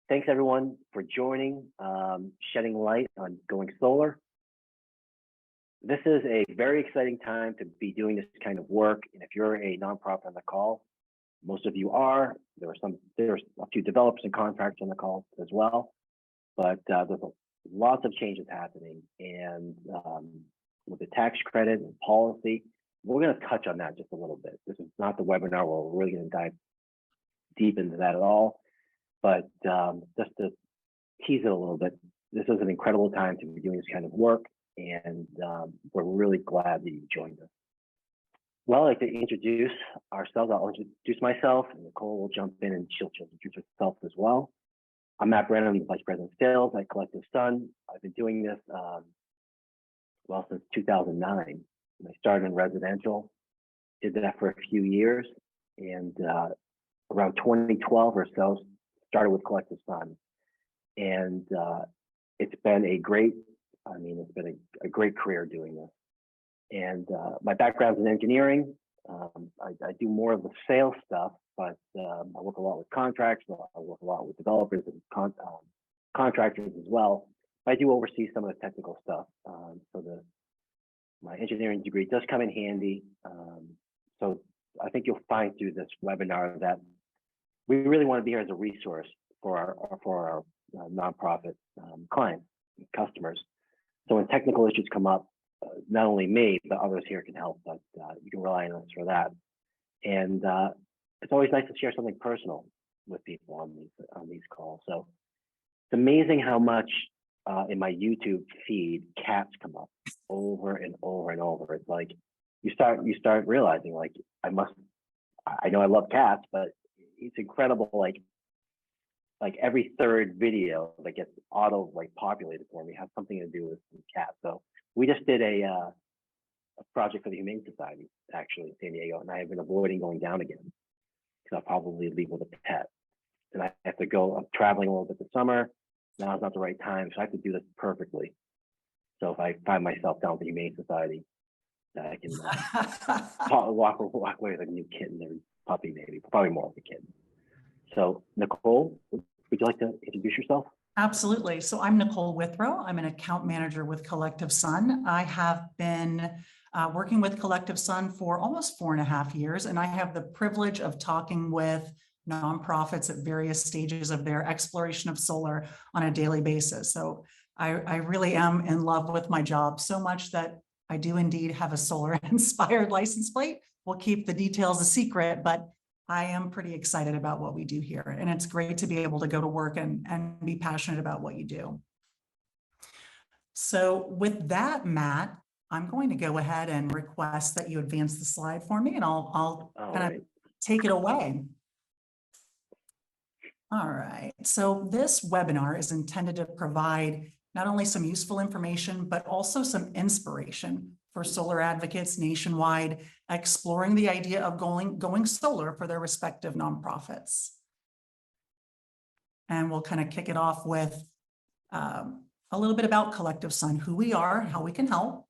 Thanks everyone for joining, shedding light on going solar. This is a very exciting time to be doing this kind of work. And if you're a nonprofit on the call, most of you are. There's a few developers and contractors on the call as well. But there's lots of changes happening. And with the tax credit and policy, we're going to touch on that just a little bit. This is not the webinar where we're really going to dive deep into that at all. But just to tease it a little bit, this is an incredible time to be doing this kind of work, and we're really glad that you joined us. Well, I'd like to introduce ourselves. I'll introduce myself, and Nicole will jump in and she'll introduce herself as well. I'm Matt Brennan. I'm the Vice President of Sales at CollectiveSun. I've been doing this, well, since 2009. I started in residential, did that for a few years, and around 2012 or so, started with CollectiveSun. And it's been a great, it's been a great career doing this. And my background's in engineering. I do more of the sales stuff, but I work a lot with contracts. I work a lot with developers and contractors as well. I do oversee some of the technical stuff. So my engineering degree does come in handy. So I think you'll find through this webinar that we really want to be here as a resource for our nonprofit clients and customers. So when technical issues come up, not only me, but others here can help, but you can rely on us for that. And it's always nice to share something personal with people on these calls. So it's amazing how much in my YouTube feed, cats come up over and over and over. It's like you start realizing, like, I know I love cats, but it's incredible, like every third video that gets auto populated for me has something to do with cats. So we just did a project for the Humane Society, actually, in San Diego, and I have been avoiding going down again because I'll probably leave with a pet. And I have to go, I'm traveling a little bit this summer. Now is not the right time, so I have to do this perfectly. So if I find myself down at the Humane Society, I can walk away with a new kitten or puppy, maybe, probably more like a kitten. So Nicole, would you like to introduce yourself? Absolutely. So I'm Nicole Withrow. I'm an account manager with CollectiveSun. I have been working with CollectiveSun for almost 4.5 years, and I have the privilege of talking with nonprofits at various stages of their exploration of solar on a daily basis. So I really am in love with my job so much that I do indeed have a solar inspired license plate. We'll keep the details a secret, but I am pretty excited about what we do here. And it's great to be able to go to work and be passionate about what you do. So with that, Matt, I'm going to go ahead and request that you advance the slide for me, and I'll kind of take it away. All right, so this webinar is intended to provide not only some useful information, but also some inspiration for solar advocates nationwide, exploring the idea of going solar for their respective nonprofits. And we'll kind of kick it off with a little bit about CollectiveSun, who we are, how we can help.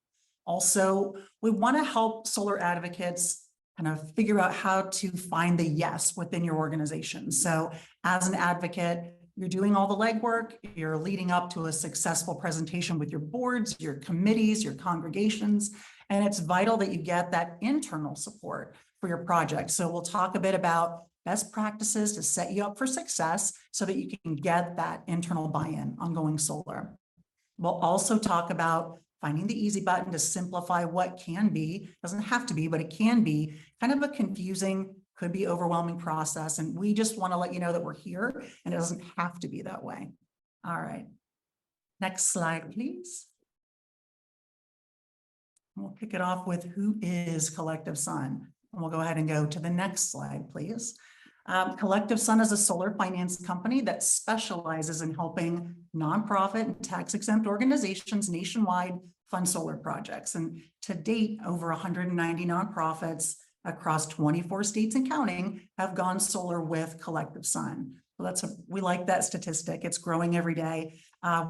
Also, we want to help solar advocates kind of figure out how to find the yes within your organization. So as an advocate, you're doing all the legwork, you're leading up to a successful presentation with your boards, your committees, your congregations, and it's vital that you get that internal support for your project. So we'll talk a bit about best practices to set you up for success so that you can get that internal buy-in on going solar. We'll also talk about finding the easy button to simplify what can be, doesn't have to be, but it can be kind of a confusing, could be overwhelming process. And we just want to let you know that we're here and it doesn't have to be that way. All right. Next slide, please. We'll kick it off with who is CollectiveSun. And we'll go ahead and go to the next slide, please. CollectiveSun is a solar finance company that specializes in helping nonprofit and tax-exempt organizations nationwide fund solar projects. And to date, over 190 nonprofits across 24 states and counting have gone solar with CollectiveSun. So we like that statistic. It's growing every day.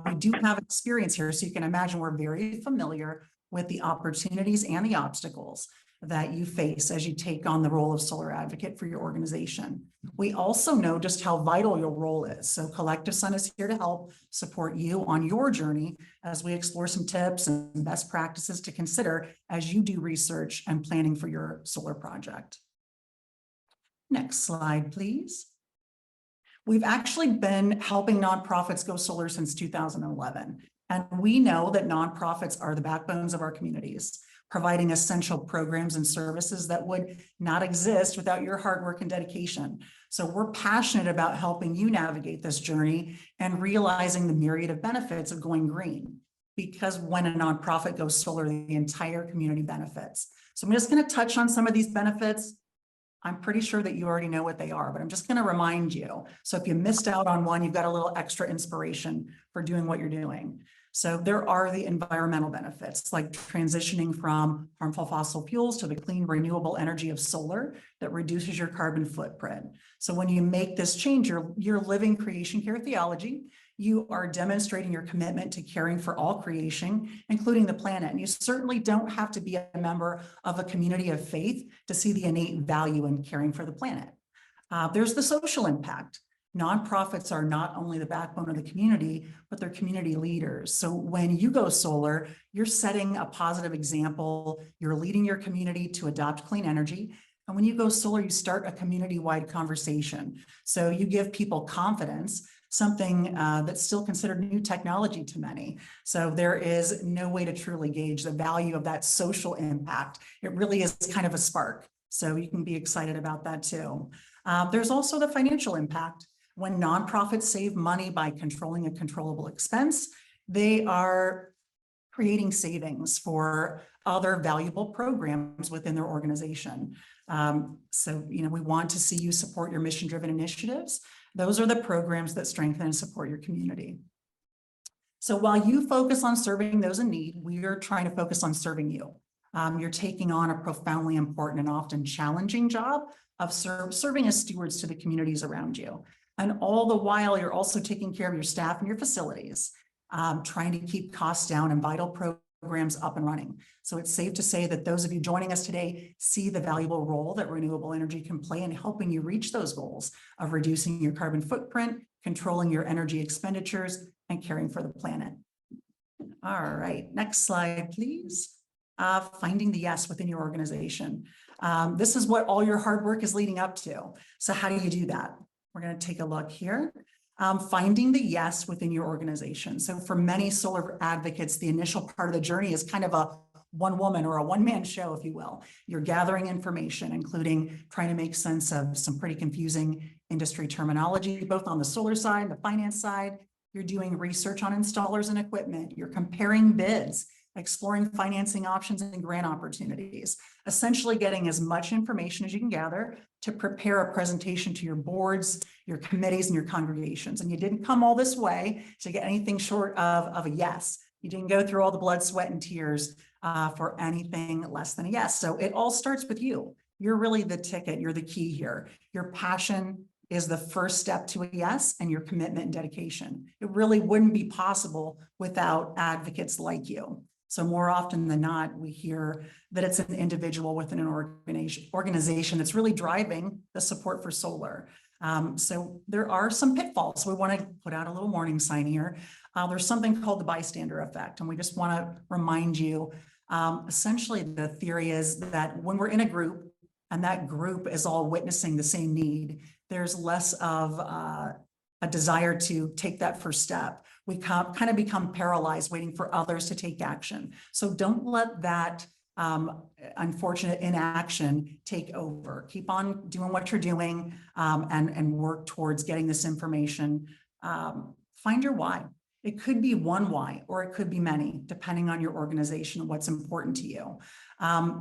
We do have experience here, so you can imagine we're very familiar with the opportunities and the obstacles. that you face as you take on the role of solar advocate for your organization. We also know just how vital your role is. So CollectiveSun is here to help support you on your journey as we explore some tips and best practices to consider as you do research and planning for your solar project. Next slide, please. We've actually been helping nonprofits go solar since 2011. And we know that nonprofits are the backbones of our communities, providing essential programs and services that would not exist without your hard work and dedication. So we're passionate about helping you navigate this journey and realizing the myriad of benefits of going green. Because when a nonprofit goes solar, the entire community benefits. So I'm just going to touch on some of these benefits. I'm pretty sure that you already know what they are, but I'm just going to remind you. So if you missed out on one, you've got a little extra inspiration for doing what you're doing. So there are the environmental benefits, like transitioning from harmful fossil fuels to the clean, renewable energy of solar that reduces your carbon footprint. So when you make this change, you're living creation care theology. You are demonstrating your commitment to caring for all creation, including the planet. And you certainly don't have to be a member of a community of faith to see the innate value in caring for the planet. There's the social impact. Nonprofits are not only the backbone of the community, but they're community leaders. So when you go solar, you're setting a positive example. You're leading your community to adopt clean energy. And when you go solar, you start a community-wide conversation. So you give people confidence, something that's still considered new technology to many. So there is no way to truly gauge the value of that social impact. It really is kind of a spark. So you can be excited about that too. There's also the financial impact. When nonprofits save money by controlling a controllable expense, they are creating savings for other valuable programs within their organization. So, we want to see you support your mission-driven initiatives. Those are the programs that strengthen and support your community. So while you focus on serving those in need, we are trying to focus on serving you. You're taking on a profoundly important and often challenging job of serving as stewards to the communities around you. And all the while, you're also taking care of your staff and your facilities, trying to keep costs down and vital programs up and running. So it's safe to say that those of you joining us today see the valuable role that renewable energy can play in helping you reach those goals of reducing your carbon footprint, controlling your energy expenditures, and caring for the planet. All right, next slide, please. Finding the yes within your organization. This is what all your hard work is leading up to. So how do you do that? We're going to take a look here. Finding the yes within your organization. So for many solar advocates, the initial part of the journey is kind of a one-woman or a one-man show, if you will. You're gathering information, including trying to make sense of some pretty confusing industry terminology, both on the solar side, the finance side. You're doing research on installers and equipment. You're comparing bids, exploring financing options and grant opportunities, essentially getting as much information as you can gather to prepare a presentation to your boards, your committees, and your congregations. And you didn't come all this way to get anything short of a yes. You didn't go through all the blood, sweat, and tears for anything less than a yes. So it all starts with you. You're really the ticket. You're the key here. Your passion is the first step to a yes, and your commitment and dedication. It really wouldn't be possible without advocates like you. So more often than not, we hear that it's an individual within an organization that's really driving the support for solar. So there are some pitfalls. We want to put out a little warning sign here. There's something called the bystander effect, and we just want to remind you, essentially the theory is that when we're in a group and that group is all witnessing the same need, there's less of a desire to take that first step. We kind of become paralyzed waiting for others to take action. So don't let that unfortunate inaction take over. Keep on doing what you're doing and work towards getting this information. Find your why. It could be one why, or it could be many, depending on your organization and what's important to you.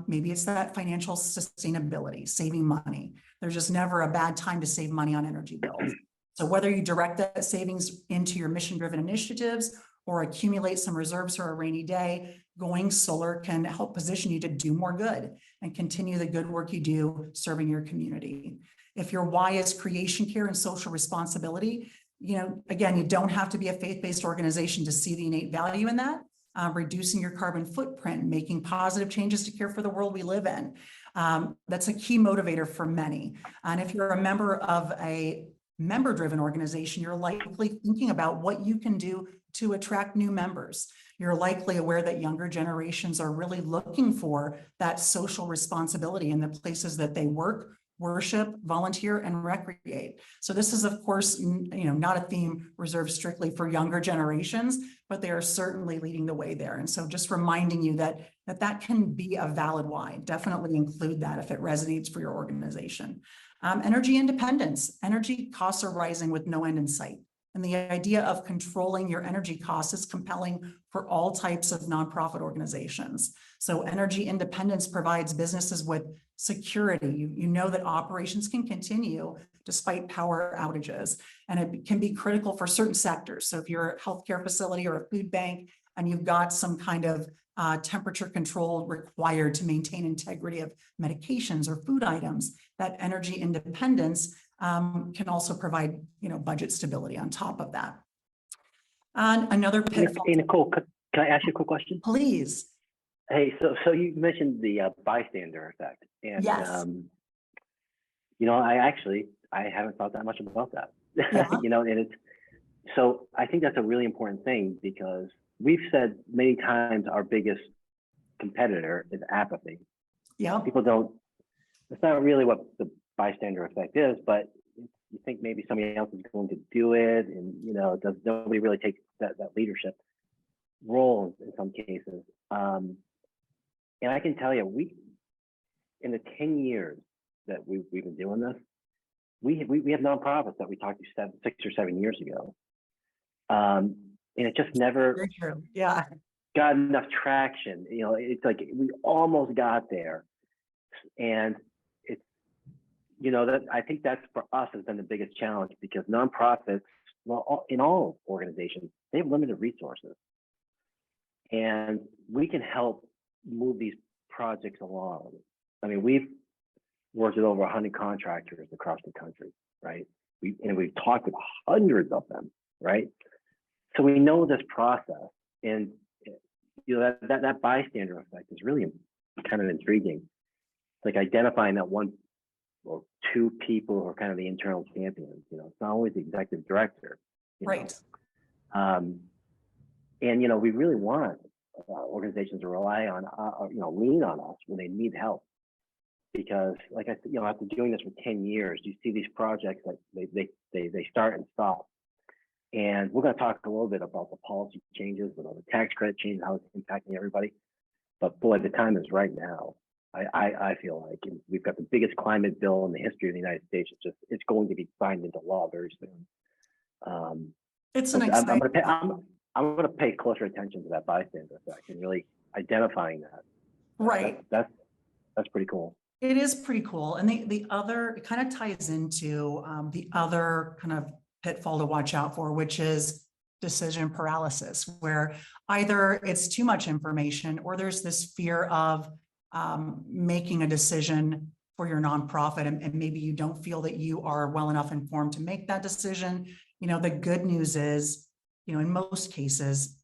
Maybe it's that financial sustainability, saving money. There's just never a bad time to save money on energy bills. So whether you direct that savings into your mission-driven initiatives or accumulate some reserves for a rainy day, going solar can help position you to do more good and continue the good work you do serving your community. If your why is creation care and social responsibility, again, you don't have to be a faith-based organization to see the innate value in that. reducing your carbon footprint, making positive changes to care for the world we live in. That's a key motivator for many. And if you're a member of a member-driven organization, you're likely thinking about what you can do to attract new members. You're likely aware that younger generations are really looking for that social responsibility in the places that they work, worship, volunteer, and recreate. So this is, of course, not a theme reserved strictly for younger generations, but they are certainly leading the way there. And so just reminding you that can be a valid why. Definitely include that if it resonates for your organization. Energy independence. Energy costs are rising with no end in sight. And the idea of controlling your energy costs is compelling for all types of nonprofit organizations. So energy independence provides businesses with security. You know that operations can continue despite power outages, and it can be critical for certain sectors. So if you're a healthcare facility or a food bank and you've got some kind of temperature control required to maintain integrity of medications or food items, that energy independence can also provide, budget stability on top of that. And another pitfall. Hey, Nicole, can I ask you a quick question? Please. Hey, so you mentioned the bystander effect, and Yes. I haven't thought that much about that. Yeah. So I think that's a really important thing, because we've said many times our biggest competitor is apathy. Yeah. People don't. It's not really what the bystander effect is, but you think maybe somebody else is going to do it, and does nobody really take that leadership role in some cases. And I can tell you, in the 10 years that we've been doing this, we have nonprofits that we talked to 6 or 7 years ago, and it just never got enough traction. It's like we almost got there, and it's that I think that's for us has been the biggest challenge, because nonprofits, in all organizations, they have limited resources, and we can help move these projects along. I mean, we've worked with over 100 contractors across the country, right? We've talked with hundreds of them, right? So we know this process, and that bystander effect is really kind of intriguing. It's like identifying that one or two people who are kind of the internal champions. It's not always the executive director, right? And we really want organizations to rely on, lean on us when they need help, because, like I said, after doing this for 10 years, you see these projects that they start and stop. And we're going to talk a little bit about the policy changes, with all the tax credit changes, how it's impacting everybody. But boy, the time is right now. I feel like, and we've got the biggest climate bill in the history of the United States. It's going to be signed into law very soon. It's an exciting. I'm going to pay closer attention to that bystander effect and really identifying that. Right. That's pretty cool. It is pretty cool. And the other, it kind of ties into the other kind of pitfall to watch out for, which is decision paralysis, where either it's too much information or there's this fear of making a decision for your nonprofit, and maybe you don't feel that you are well enough informed to make that decision. The good news is, in most cases,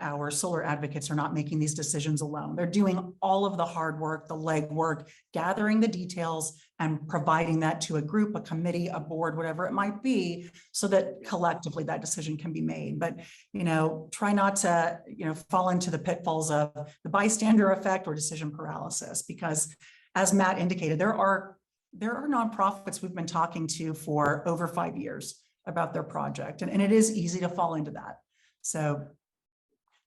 our solar advocates are not making these decisions alone. They're doing all of the hard work, the legwork, gathering the details and providing that to a group, a committee, a board, whatever it might be, so that collectively that decision can be made. But, try not to, fall into the pitfalls of the bystander effect or decision paralysis, because as Matt indicated, there are nonprofits we've been talking to for over 5 years about their project. And it is easy to fall into that. So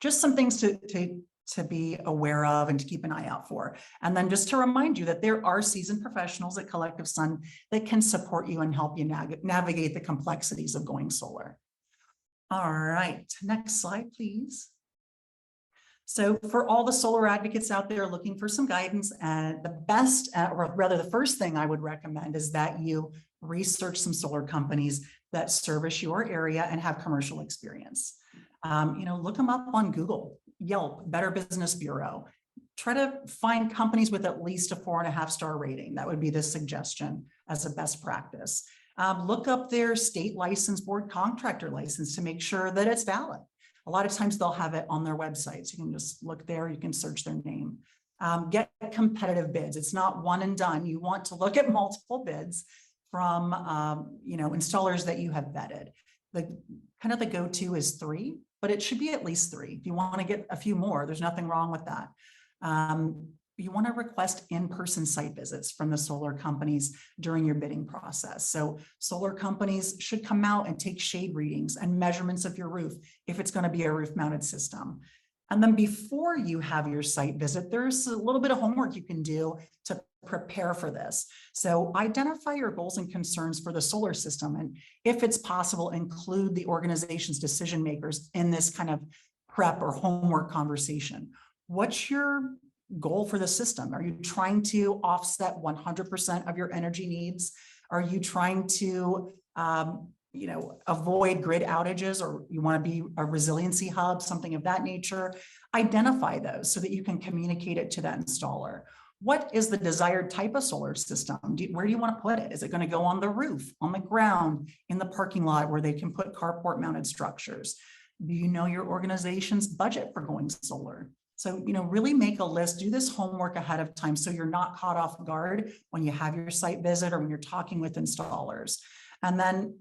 just some things to be aware of and to keep an eye out for. And then just to remind you that there are seasoned professionals at CollectiveSun that can support you and help you navigate the complexities of going solar. All right, next slide, please. So for all the solar advocates out there looking for some guidance, and the best, or rather the first thing I would recommend is that you research some solar companies that service your area and have commercial experience. Look them up on Google, Yelp, Better Business Bureau. Try to find companies with at least a 4.5-star rating. That would be the suggestion as a best practice. Look up their state license board contractor license to make sure that it's valid. A lot of times they'll have it on their websites. You can just look there, you can search their name. Get competitive bids. It's not one and done. You want to look at multiple bids from installers that you have vetted. The kind of the go-to is 3, but it should be at least 3. If you want to get a few more, there's nothing wrong with that. You want to request in-person site visits from the solar companies during your bidding process. So solar companies should come out and take shade readings and measurements of your roof if it's going to be a roof mounted system. And then before you have your site visit, there's a little bit of homework you can do to prepare for this. So identify your goals and concerns for the solar system. And if it's possible, include the organization's decision makers in this kind of prep or homework conversation. What's your goal for the system? Are you trying to offset 100% of your energy needs? Are you trying to avoid grid outages, or you want to be a resiliency hub, something of that nature? Identify those so that you can communicate it to that installer. What is the desired type of solar system? Where do you want to put it? Is it going to go on the roof, on the ground, in the parking lot where they can put carport mounted structures? Do you know your organization's budget for going solar? So, really make a list, do this homework ahead of time so you're not caught off guard when you have your site visit or when you're talking with installers. And then,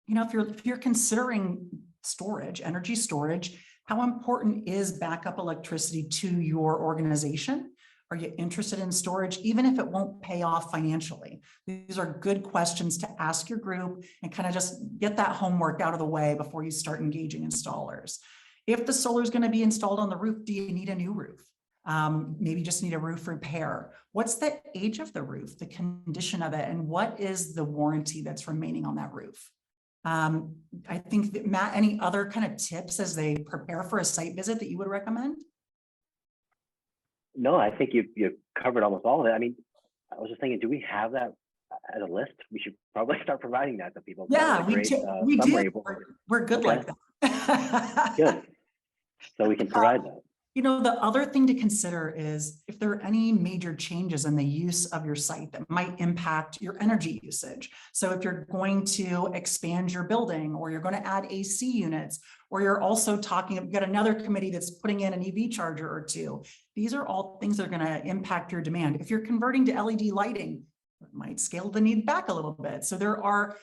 if you're considering storage, energy storage, how important is backup electricity to your organization? Are you interested in storage, even if it won't pay off financially? These are good questions to ask your group and kind of just get that homework out of the way before you start engaging installers. If the solar is going to be installed on the roof, do you need a new roof? Maybe just need a roof repair. What's the age of the roof, the condition of it, and what is the warranty that's remaining on that roof? I think that, Matt, any other kind of tips as they prepare for a site visit that you would recommend? No, I think you covered almost all of it. I mean, I was just thinking, do we have that as a list? We should probably start providing that to people. Yeah, we do. We're good like that. Good. So we can provide that. The other thing to consider is if there are any major changes in the use of your site that might impact your energy usage. So if you're going to expand your building, or you're going to add AC units, or you're also you've got another committee that's putting in an EV charger or 2. These are all things that are going to impact your demand. If you're converting to LED lighting, it might scale the need back a little bit. So there are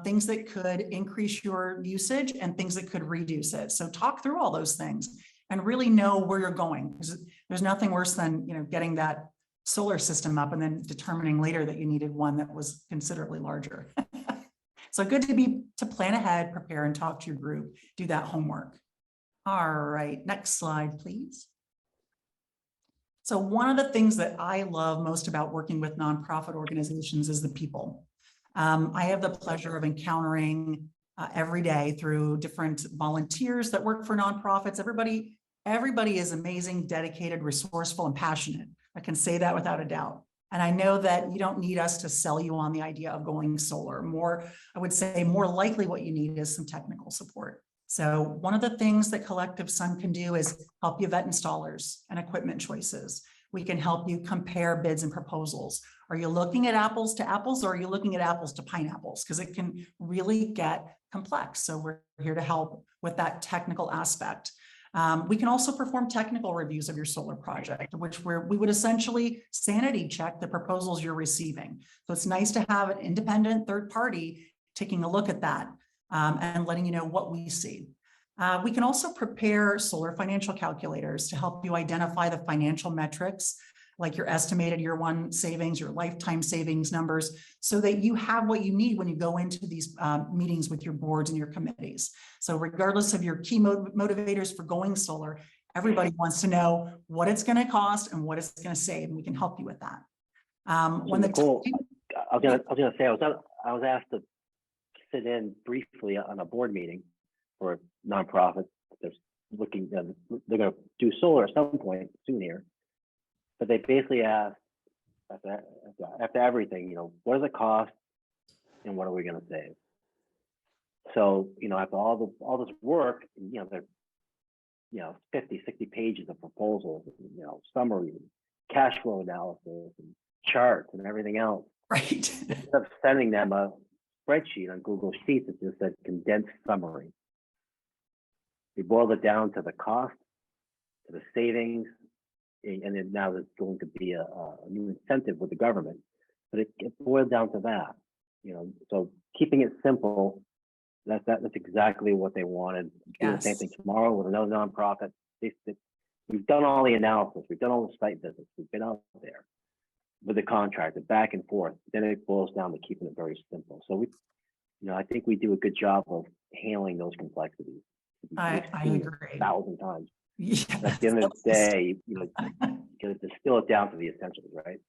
things that could increase your usage and things that could reduce it. So talk through all those things and really know where you're going, because there's nothing worse than getting that solar system up and then determining later that you needed one that was considerably larger. So good to plan ahead, prepare, and talk to your group, do that homework. All right, next slide, please. So one of the things that I love most about working with nonprofit organizations is the people. I have the pleasure of encountering every day through different volunteers that work for nonprofits. Everybody is amazing, dedicated, resourceful, and passionate. I can say that without a doubt. And I know that you don't need us to sell you on the idea of going solar. I would say more likely what you need is some technical support. So one of the things that CollectiveSun can do is help you vet installers and equipment choices. We can help you compare bids and proposals. Are you looking at apples to apples, or are you looking at apples to pineapples? Because it can really get complex. So we're here to help with that technical aspect. We can also perform technical reviews of your solar project, we would essentially sanity check the proposals you're receiving. So it's nice to have an independent third party taking a look at that and letting you know what we see. We can also prepare solar financial calculators to help you identify the financial metrics, like your estimated year 1 savings, your lifetime savings numbers, so that you have what you need when you go into these meetings with your boards and your committees. So regardless of your key motivators for going solar, everybody wants to know what it's going to cost and what it's going to save, and we can help you with that. I was gonna say, I was asked to sit in briefly on a board meeting for a nonprofit that's looking, they're going to do solar at some point soon here. But they basically asked, after everything, what does it cost and what are we going to save? So, after all this work, they're 50, 60 pages of proposals, summary, cash flow analysis, and charts and everything else. Right. Instead of sending them a spreadsheet on Google Sheets, it just said condensed summary. we boiled it down to the cost, to the savings, and then now there's going to be a new incentive with the government, but it boiled down to that, so keeping it simple, that's exactly what they wanted. Do the same thing tomorrow with another nonprofit. We've done all the analysis, we've done all the site visits, we've been out there with the contractor back and forth. Then it boils down to keeping it very simple. So I think we do a good job of handling those complexities. I agree 1,000 times. Yes. At the end of the day, you distill it down to the essentials, right?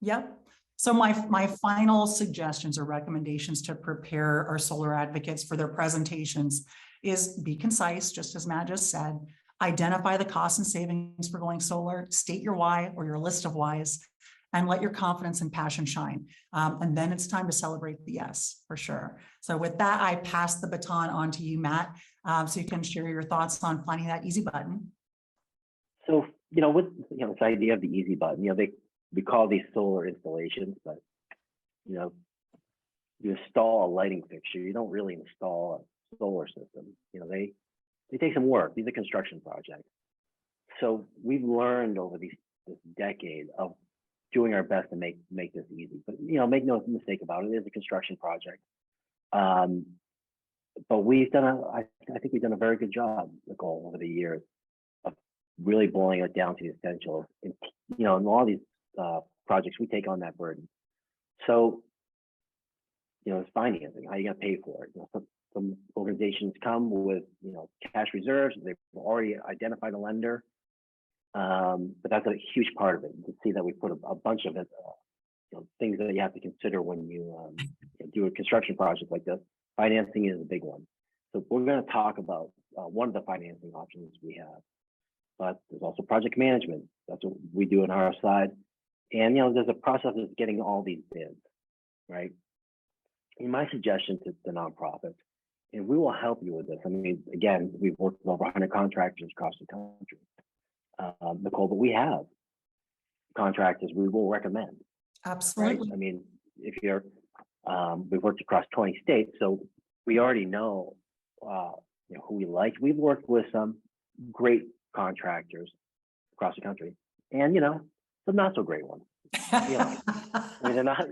Yep. So my final suggestions or recommendations to prepare our solar advocates for their presentations is be concise, just as Matt just said. Identify the costs and savings for going solar, state your why or your list of whys, and let your confidence and passion shine. And then it's time to celebrate the yes, for sure. So with that, I pass the baton on to you, Matt, so you can share your thoughts on finding that easy button. So, with this idea of the easy button, we call these solar installations, but you install a lighting fixture. You don't really install a solar system. They take some work. These are construction projects. So we've learned over this decade of doing our best to make this easy. But make no mistake about it, it is a construction project. But I think we've done a very good job, Nicole, over the years of really boiling it down to the essentials. And in all these projects, we take on that burden. So it's financing. How are you going to pay for it? Some organizations come with cash reserves. They've already identified a lender, but that's a huge part of it. You can see that we put a bunch of it, things that you have to consider when you do a construction project like this. Financing is a big one. So we're going to talk about one of the financing options we have, but there's also project management. That's what we do on our side. And there's a process of getting all these bids, right? And my suggestion to the nonprofits, and we will help you with this. I mean, again, we've worked with over 100 contractors across the country, Nicole, but we have contractors we will recommend. Absolutely. Right? I mean, if you're, we've worked across 20 states, so we already know, who we like. We've worked with some great contractors across the country, and some not so great ones. I mean, they're not.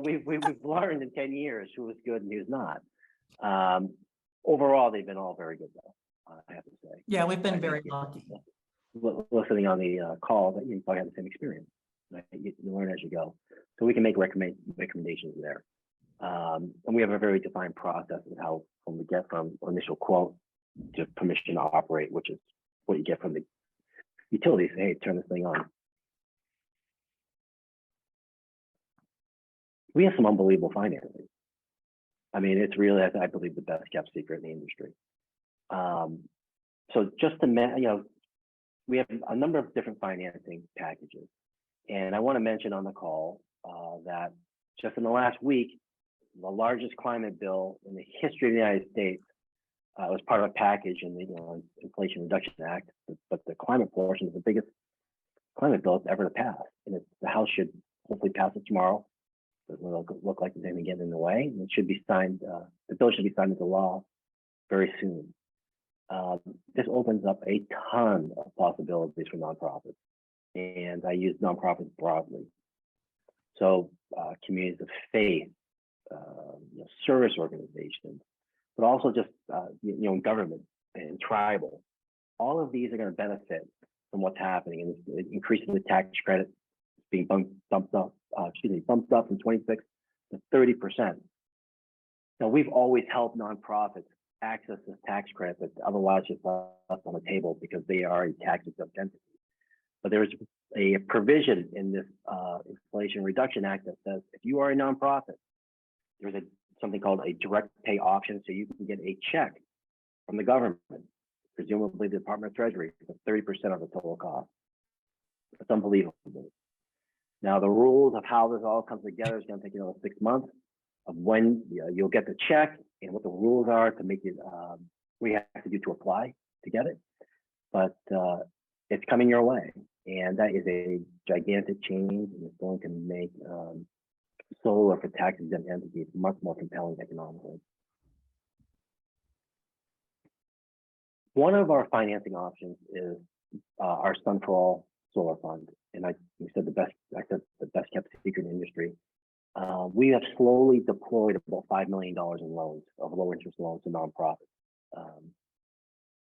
We've learned in 10 years who was good and who's not. Overall, they've been all very good, though. I have to say. Yeah, we've been very lucky. Listening on the call, that you probably have the same experience. Right? You learn as you go, so we can make recommendations there. And we have a very defined process of how when we get from initial quote to permission to operate, which is what you get from the utility. Say, hey, turn this thing on. We have some unbelievable financing. I mean, it's really, I believe, the best kept secret in the industry. So just to, we have a number of different financing packages. And I want to mention on the call that just in the last week, the largest climate bill in the history of the United States was part of a package in the Inflation Reduction Act, but the climate portion is the biggest climate bill ever to pass. And the House should hopefully pass it tomorrow. Doesn't look like there's anything getting in the way. And it should be signed, the bill should be signed into law very soon. This opens up a ton of possibilities for nonprofits. And I use nonprofits broadly. So communities of faith, service organizations, but also just, government and tribal. All of these are going to benefit from what's happening, and increasing the tax credit being bumped up from 26 to 30%. Now, we've always helped nonprofits access this tax credit that otherwise just left on the table because they are a tax-exempt entity. But there's a provision in this Inflation Reduction Act that says if you are a nonprofit, there's something called a direct pay option, so you can get a check from the government, presumably the Department of Treasury, for 30% of the total cost. It's unbelievable. Now, the rules of how this all comes together is going to take 6 months of when you'll get the check and what the rules are to make it, what you have to do to apply to get it. But it's coming your way, and that is a gigantic change, and it's going to make solar for tax-exempt entities much more compelling economically. One of our financing options is our Sun for All solar fund, and you said the best. I said the best kept secret in the industry. We have slowly deployed about $5 million in loans, of low interest loans to nonprofits,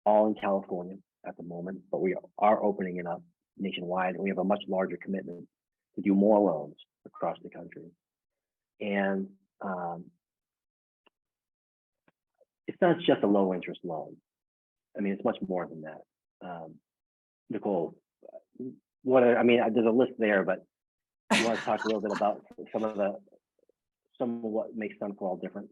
all in California at the moment, but we are opening it up nationwide, and we have a much larger commitment to do more loans across the country. And it's not just a low interest loan. I mean, it's much more than that. Nicole, there's a list there, but you want to talk a little bit about some of what makes Sun for All different?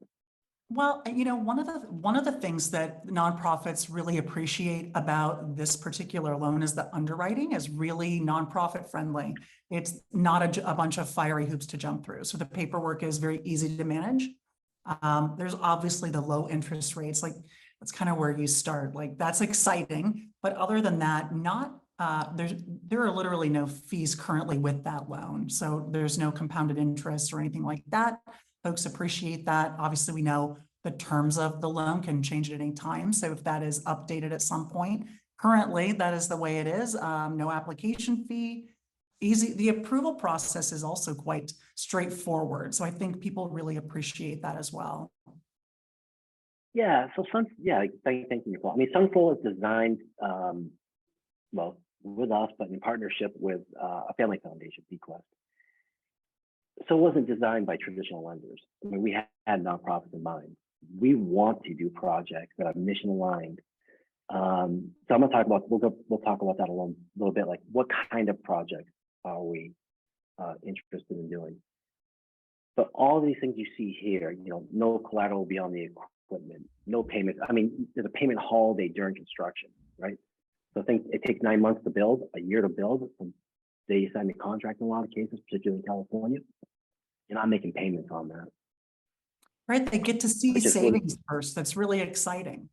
Well, one of the things that nonprofits really appreciate about this particular loan is the underwriting is really nonprofit friendly. It's not a bunch of fiery hoops to jump through. So the paperwork is very easy to manage. There's obviously the low interest rates, like that's kind of where you start. Like that's exciting, but other than that, there are literally no fees currently with that loan. So there's no compounded interest or anything like that. Folks appreciate that. Obviously, we know the terms of the loan can change at any time. So if that is updated at some point, currently that is the way it is. No application fee, easy. The approval process is also quite straightforward. So I think people really appreciate that as well. Yeah. So thank you, Nicole. I mean, Sun for All is designed, with us, but in partnership with a family foundation, Bequest. So it wasn't designed by traditional lenders. I mean, we had nonprofits in mind. We want to do projects that are mission aligned. So I'm gonna talk about, we'll talk about that a little bit, like what kind of projects are we interested in doing? But all these things you see here, no collateral beyond the equipment, no payments. I mean, there's a payment holiday during construction, right? So I think it takes 9 months to build, a year to build from the day you sign the contract in a lot of cases, particularly in California. You're not making payments on that. Right, they get to see savings first. That's really exciting.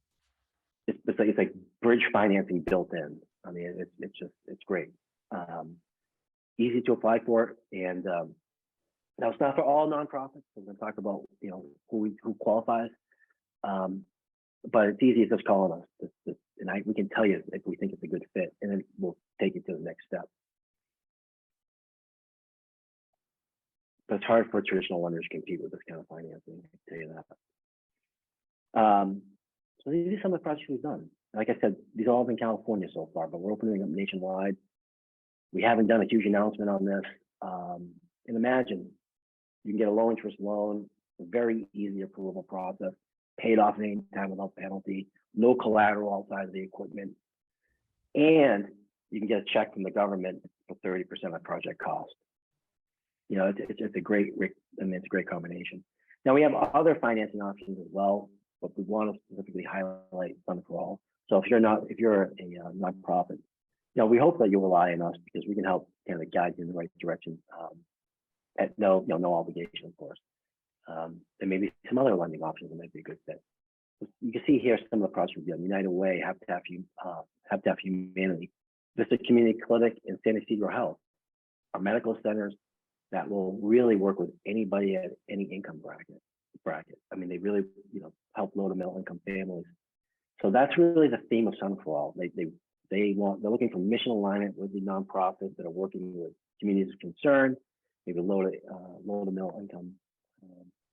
It's like bridge financing built in. I mean, it's great. Easy to apply for, and now it's not for all nonprofits. We're going to talk about who qualifies, but it's easy. It's just calling us, and we can tell you if we think it's a good fit, and then we'll take it to the next step. But it's hard for traditional lenders to compete with this kind of financing, I can tell you that. So these are some of the projects we've done. Like I said, these are all in California so far, but we're opening up nationwide. We haven't done a huge announcement on this. And imagine you can get a low interest loan, a very easy approval process, paid off at any time without penalty, no collateral outside of the equipment, and you can get a check from the government for 30% of project cost. It's a great, it's a great combination. Now we have other financing options as well, but we want to specifically highlight Sun for All. So if you're a nonprofit, we hope that you'll rely on us because we can help kind of guide you in the right direction at no obligation, of course. There may be some other lending options that might be a good fit. You can see here some of the projects we've done. United Way, Habitat for Humanity, Vista Community Clinic, and San Ysidro Health are medical centers that will really work with anybody at any income bracket. I mean, they really, help low to middle income families. So that's really the theme of Sun for All. They're looking for mission alignment with the nonprofits that are working with communities of concern, maybe low to middle income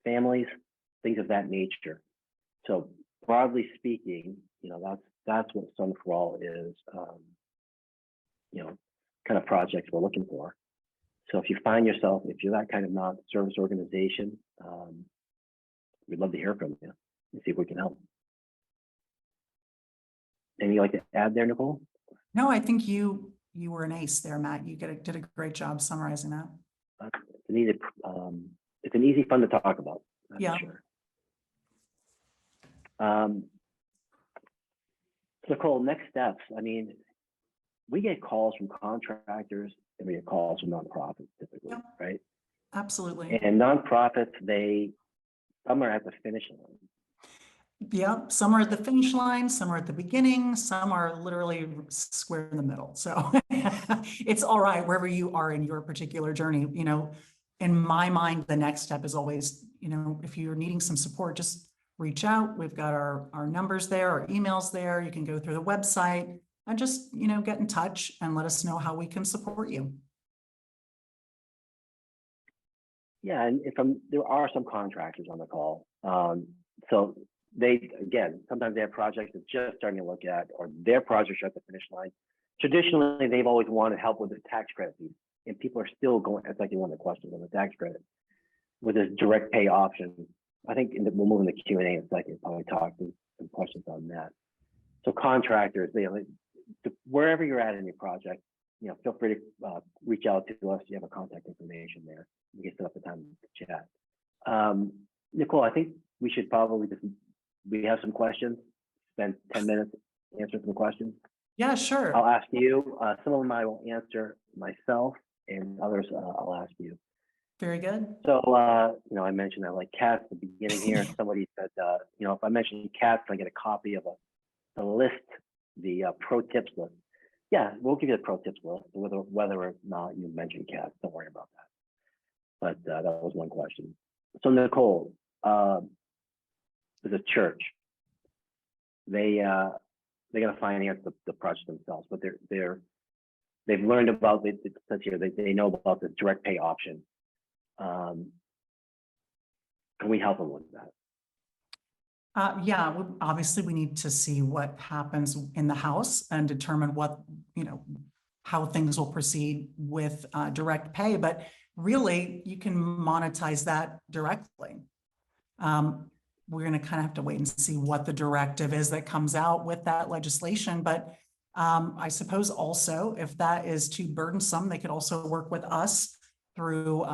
families, things of that nature. So broadly speaking, that's what Sun for All is. Kind of projects we're looking for. So if you find yourself, if you're that kind of non-service organization, we'd love to hear from you and see if we can help. Anything you'd like to add there, Nicole? No, I think you were an ace there, Matt. You did a great job summarizing that. It's an easy fun to talk about. Yeah. Sure. Nicole, next steps. I mean, we get calls from contractors and we get calls from nonprofits typically, right? Absolutely. And nonprofits, some are at the finish line. Yeah, some are at the finish line, some are at the beginning, some are literally square in the middle. So it's all right wherever you are in your particular journey. In my mind, the next step is always, if you're needing some support, just reach out. We've got our numbers there, our emails there. You can go through the website and just, get in touch and let us know how we can support you. Yeah, and there are some contractors on the call. So sometimes they have projects they're just starting to look at, or their projects are at the finish line. Traditionally, they've always wanted help with the tax credit piece, and people are still going. That's actually one of the questions on the tax credit with this direct pay option. I think we'll move into Q&A in a second. Probably talk some questions on that. So contractors, wherever you're at in your project, feel free to reach out to us. You have our contact information there. We can set up a time to chat. Nicole, I think we should probably we have some questions. Spend 10 minutes answering some questions. Yeah, sure. I'll ask you. Some of them I will answer myself, and others I'll ask you. Very good. So, I mentioned I like cats at the beginning here. Somebody said, if I mention cats, I get a copy of the list, the pro tips list. Yeah, we'll give you the pro tips list, whether or not you mention cats. Don't worry about that. But that was one question. So Nicole, there's a church. They're going to finance the project themselves, but they've learned about it. It says here they know about the direct pay option. Can we help them with that? Yeah, obviously we need to see what happens in the House and determine how things will proceed with direct pay, but really you can monetize that directly. We're going to kind of have to wait and see what the directive is that comes out with that legislation. But I suppose also if that is too burdensome, they could also work with us through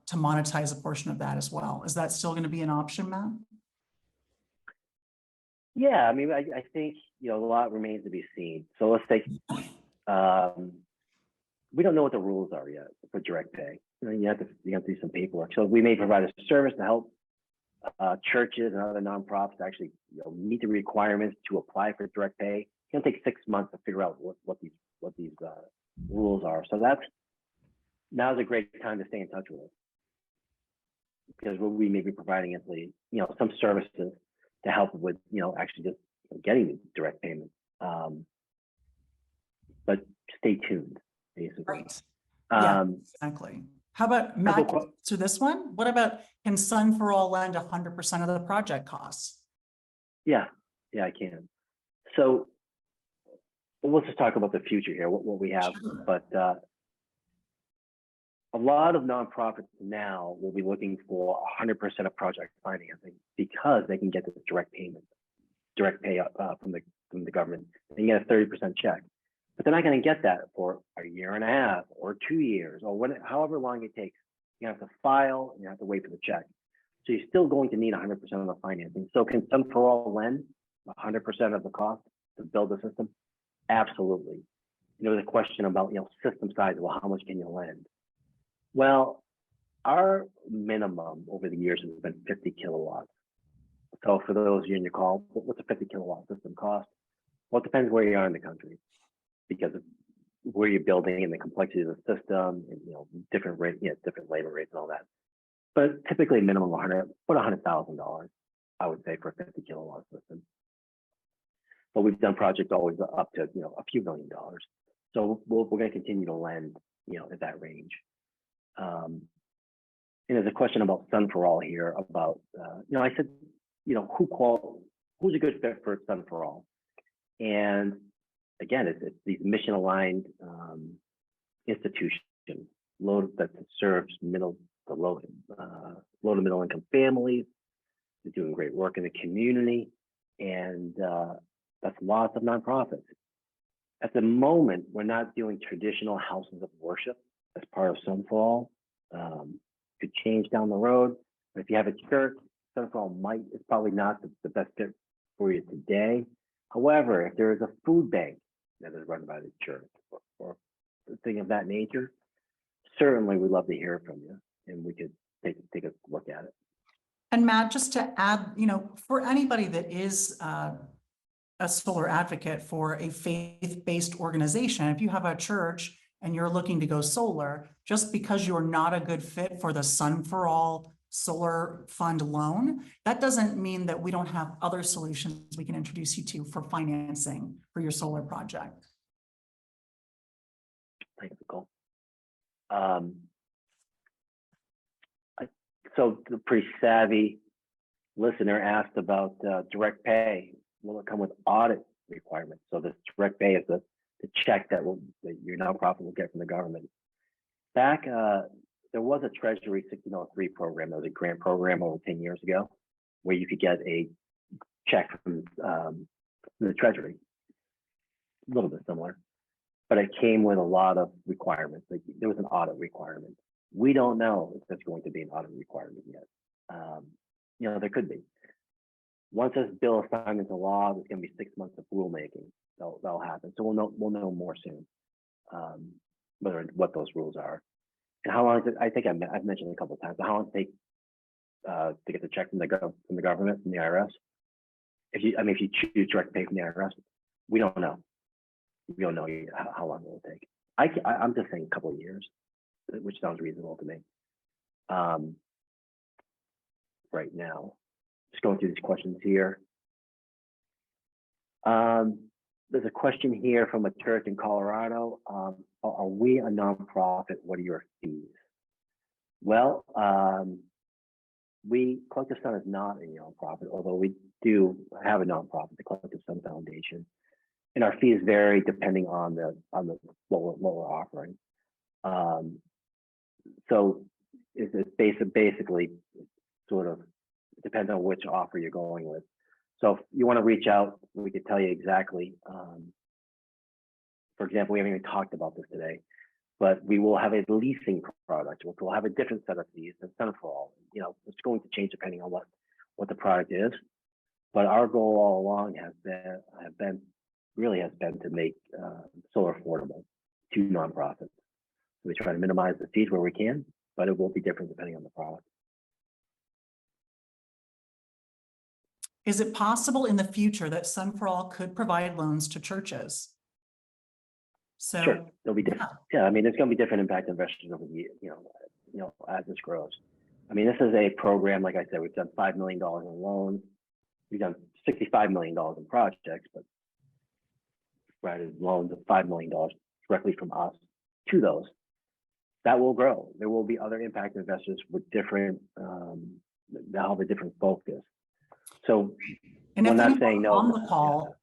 to monetize a portion of that as well. Is that still going to be an option, Matt? Yeah, I mean, I think a lot remains to be seen. So let's take we don't know what the rules are yet for direct pay. You have to do some paperwork. So we may provide a service to help churches and other nonprofits actually meet the requirements to apply for direct pay. It's going to take 6 months to figure out what these rules are. So now's a great time to stay in touch with us, because we may be providing some services to help with actually just getting the direct payment. But stay tuned, basically. Right. Yeah, exactly. How about Matt, to this one? What about, can Sun for All lend 100% of the project costs? Yeah, I can. So let's just talk about the future here, what we have. Sure. But a lot of nonprofits now will be looking for 100% of project financing because they can get this direct pay from the government. They can get a 30% check. But they're not going to get that for a year and a half or 2 years or however long it takes. You have to file and you have to wait for the check. So you're still going to need 100% of the financing. So can Sun for All lend 100% of the cost to build the system? Absolutely. There's a question about system size. Well, how much can you lend? Well, our minimum over the years has been 50 kilowatts. So for those of you in your call, what's a 50 kilowatt system cost? Well, it depends where you are in the country, because of where you're building and the complexity of the system, and different rate, different labor rates and all that. But typically, minimum $100,000, I would say, for a 50 kilowatt system. But we've done projects always up to a few $1 million. So we're going to continue to lend at that range. And there's a question about Sun for All here about I said who's a good fit for Sun for All, and again, it's these mission-aligned institutions that serves middle to low to middle income families. They're doing great work in the community, and that's lots of nonprofits. At the moment, we're not doing traditional houses of worship as part of Sun for All. Could change down the road, but if you have a church, Sun for All is probably not the best fit for you today. However, if there is a food bank that is run by the church or thing of that nature, certainly we'd love to hear from you, and we could take a look at it. And Matt, just to add, for anybody that is a solar advocate for a faith-based organization, if you have a church and you're looking to go solar, just because you're not a good fit for the Sun for All solar fund loan. That doesn't mean that we don't have other solutions we can introduce you to for financing for your solar project. Thanks, Nicole. So the pretty savvy listener asked about direct pay. Will it come with audit requirements? So this direct pay is the check that your nonprofit will get from the government. Back, there was a Treasury 1603 program. There was a grant program over 10 years ago where you could get a check from the Treasury. A little bit similar, but it came with a lot of requirements. Like there was an audit requirement. We don't know if there's going to be an audit requirement yet. There could be. Once this bill is signed into law, there's going to be 6 months of rulemaking. That'll happen. So we'll know more soon what those rules are and how long. I think I've mentioned a couple of times. How long it takes to get the check from the government, from the IRS. If you choose direct pay from the IRS, we don't know. We don't know how long it will take. I'm just saying a couple of years, which sounds reasonable to me. Right now, just going through these questions here. There's a question here from a church in Colorado. Are we a nonprofit? What are your fees? Well, CollectiveSun is not a nonprofit, although we do have a nonprofit, the CollectiveSun Foundation, and our fees vary depending on what we're offering. So it's basically sort of depends on which offer you're going with. So if you want to reach out, we could tell you exactly. For example, we haven't even talked about this today, but we will have a leasing product, which will have a different set of fees than Sun for All. It's going to change depending on what the product is. But our goal all along has been to make solar affordable to nonprofits. So we try to minimize the fees where we can, but it will be different depending on the product. Is it possible in the future that Sun for All could provide loans to churches? So sure, there'll be different. Yeah, there's going to be different impact investors over the as this grows. This is a program, like I said, we've done $5 million in loans. We've done $65 million in projects, but provided loans of $5 million directly from us to those. That will grow. There will be other impact investors with different, they'll have a different focus. So and I'm if not saying no. On the call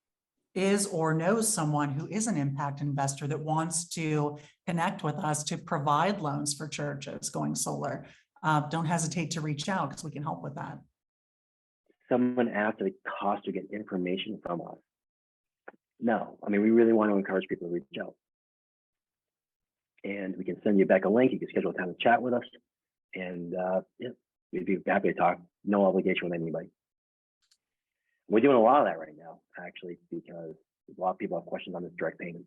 is or knows someone who is an impact investor that wants to connect with us to provide loans for churches going solar, don't hesitate to reach out because we can help with that. Someone asked if it costs to get information from us. No, we really want to encourage people to reach out. And we can send you back a link. You can schedule a time to chat with us. And we'd be happy to talk. No obligation with anybody. We're doing a lot of that right now, actually, because a lot of people have questions on this direct payment.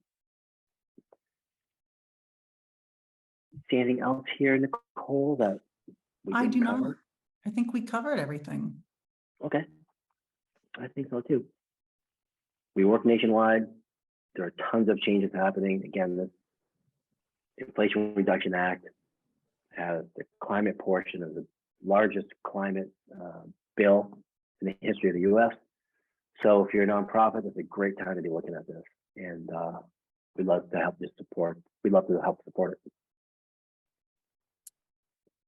See anything else here, Nicole, that I do not. I think we covered everything. Okay. I think so too. We work nationwide. There are tons of changes happening. Again, the Inflation Reduction Act has the climate portion of the largest climate bill in the history of the U.S. So if you're a nonprofit, it's a great time to be looking at this. And we'd love to help support it.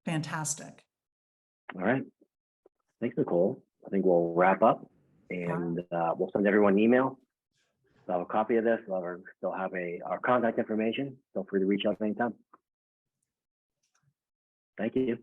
Fantastic. All right. Thanks, Nicole. I think we'll wrap up and we'll send everyone an email. They'll have a copy of this. They'll have our contact information. Feel free to reach out anytime. Thank you.